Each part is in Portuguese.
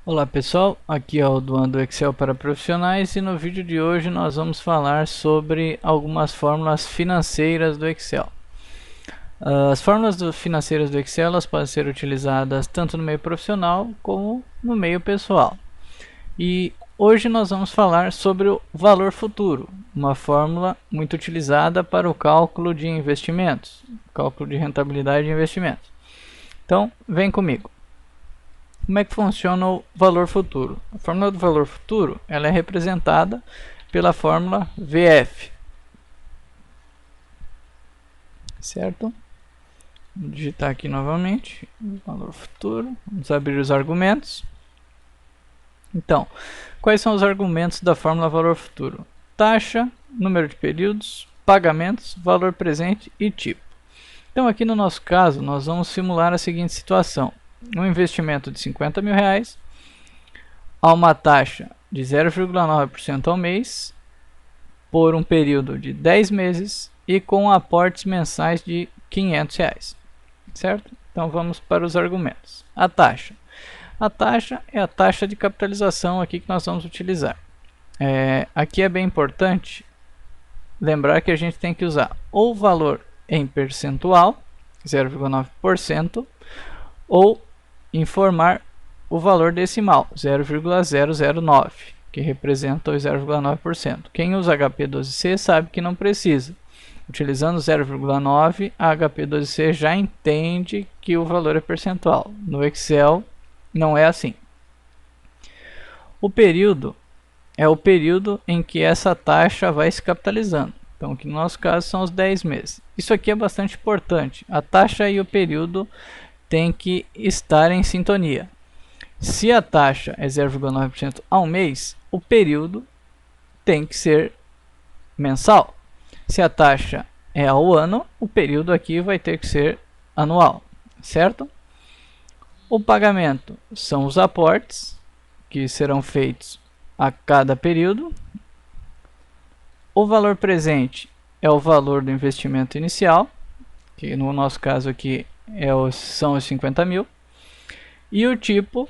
Olá pessoal, aqui é o Duan do Excel para profissionais e no vídeo de hoje nós vamos falar sobre algumas fórmulas financeiras do Excel. As fórmulas financeiras do Excel elas podem ser utilizadas tanto no meio profissional como no meio pessoal. E hoje nós vamos falar sobre o valor futuro, uma fórmula muito utilizada para o cálculo de investimentos, cálculo de rentabilidade de investimentos. Então, vem comigo. Como é que funciona o valor futuro? A fórmula do valor futuro ela é representada pela fórmula VF. Certo? Vou digitar aqui novamente valor futuro. Vamos abrir os argumentos. Então, quais são os argumentos da fórmula valor futuro? Taxa, número de períodos, pagamentos, valor presente e tipo. Então, aqui no nosso caso, nós vamos simular a seguinte situação. Um investimento de R$50 mil a uma taxa de 0,9% ao mês por um período de 10 meses e com aportes mensais de R$500, certo? Então vamos para os argumentos. A taxa é a taxa de capitalização aqui que nós vamos utilizar. Aqui é bem importante lembrar que a gente tem que usar ou valor em percentual, 0,9%, ou informar o valor decimal, 0,009, que representa os 0,9%. Quem usa HP12C sabe que não precisa. Utilizando 0,9, a HP12C já entende que o valor é percentual. No Excel não é assim. O período é o período em que essa taxa vai se capitalizando. Então, aqui no nosso caso são os 10 meses. Isso aqui é bastante importante. A taxa e o período tem que estar em sintonia. Se a taxa é 0,9% ao mês, o período tem que ser mensal. Se a taxa é ao ano, o período aqui vai ter que ser anual, certo? O pagamento são os aportes que serão feitos a cada período. O valor presente é o valor do investimento inicial, que no nosso caso aqui são os 50 mil, e o tipo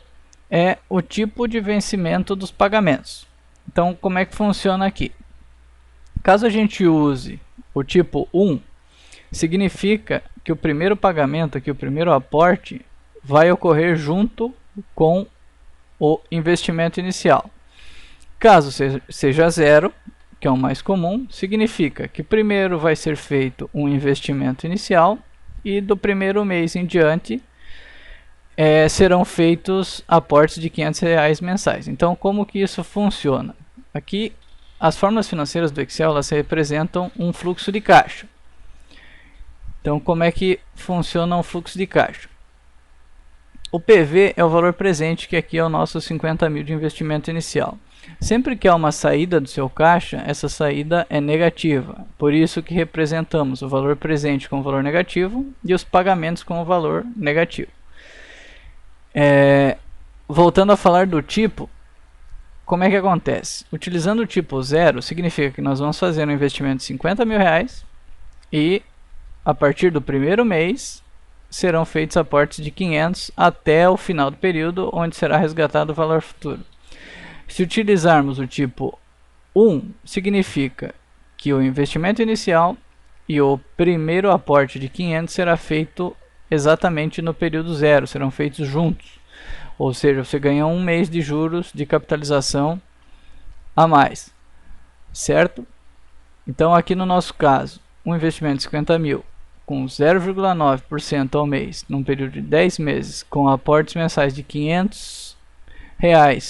é o tipo de vencimento dos pagamentos. Então, como é que funciona aqui? Caso a gente use o tipo 1, significa que o primeiro pagamento, que o primeiro aporte, vai ocorrer junto com o investimento inicial. Caso seja 0, que é o mais comum, significa que primeiro vai ser feito um investimento inicial e do primeiro mês em diante serão feitos aportes de R$500 mensais. Então, como que isso funciona? Aqui, as fórmulas financeiras do Excel elas representam um fluxo de caixa. Então, como é que funciona um fluxo de caixa? O PV é o valor presente, que aqui é o nosso 50 mil de investimento inicial. Sempre que há uma saída do seu caixa, essa saída é negativa. Por isso que representamos o valor presente com o valor negativo e os pagamentos com o valor negativo. Voltando a falar do tipo, como é que acontece? Utilizando o tipo 0, significa que nós vamos fazer um investimento de R$50 mil e a partir do primeiro mês serão feitos aportes de 500 até o final do período, onde será resgatado o valor futuro. Se utilizarmos o tipo 1, significa que o investimento inicial e o primeiro aporte de 500 será feito exatamente no período 0, serão feitos juntos. Ou seja, você ganha um mês de juros de capitalização a mais, certo? Então, aqui no nosso caso, um investimento de 50 mil com 0,9% ao mês, num período de 10 meses, com aportes mensais de R$500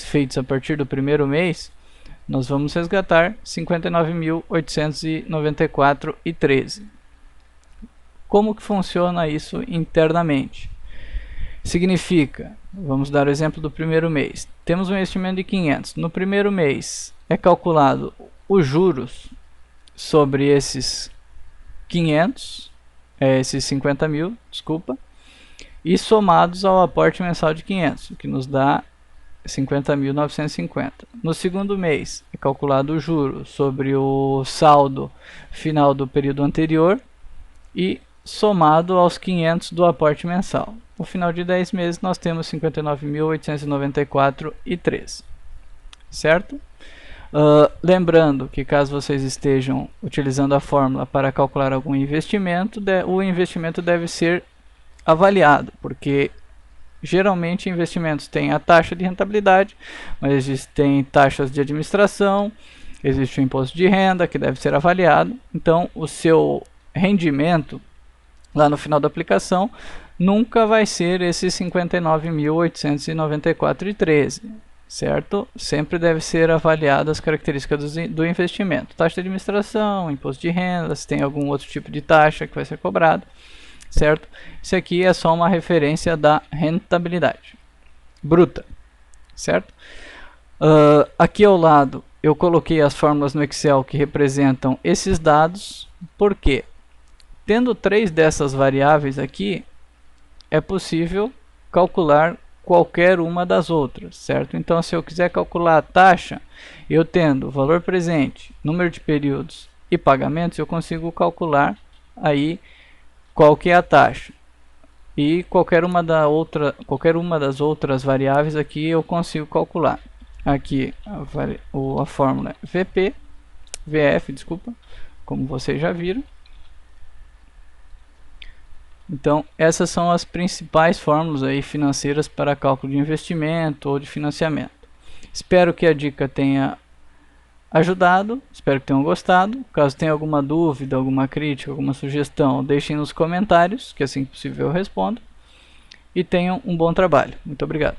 feitos a partir do primeiro mês, nós vamos resgatar 59.894,13. Como que funciona isso internamente? Significa, vamos dar o exemplo do primeiro mês. Temos um investimento de 500. No primeiro mês é calculado os juros sobre esses 500, esses 50 mil, desculpa, e somados ao aporte mensal de 500, o que nos dá 50.950. No segundo mês é calculado o juro sobre o saldo final do período anterior e somado aos 500 do aporte mensal. no final de 10 meses nós temos 59.894,13, certo? Lembrando que caso vocês estejam utilizando a fórmula para calcular algum investimento, o investimento deve ser avaliado, porque geralmente investimentos têm a taxa de rentabilidade, mas existem taxas de administração, existe o imposto de renda que deve ser avaliado. Então o seu rendimento lá no final da aplicação nunca vai ser esse 59.894,13, certo? Sempre deve ser avaliado as características do investimento, taxa de administração, imposto de renda, se tem algum outro tipo de taxa que vai ser cobrado, certo? Isso aqui é só uma referência da rentabilidade bruta, certo? Aqui ao lado eu coloquei as fórmulas no Excel que representam esses dados, porque tendo 3 dessas variáveis aqui, é possível calcular qualquer uma das outras, certo? Então, se eu quiser calcular a taxa, eu tendo valor presente, número de períodos e pagamentos, eu consigo calcular aí qual que é a taxa. E qualquer uma das outras variáveis aqui eu consigo calcular. Aqui a fórmula é VF, desculpa, como vocês já viram. Então, essas são as principais fórmulas aí financeiras para cálculo de investimento ou de financiamento. Espero que a dica tenha ajudado, espero que tenham gostado. Caso tenha alguma dúvida, alguma crítica, alguma sugestão, deixem nos comentários, que assim que possível eu respondo. E tenham um bom trabalho. Muito obrigado.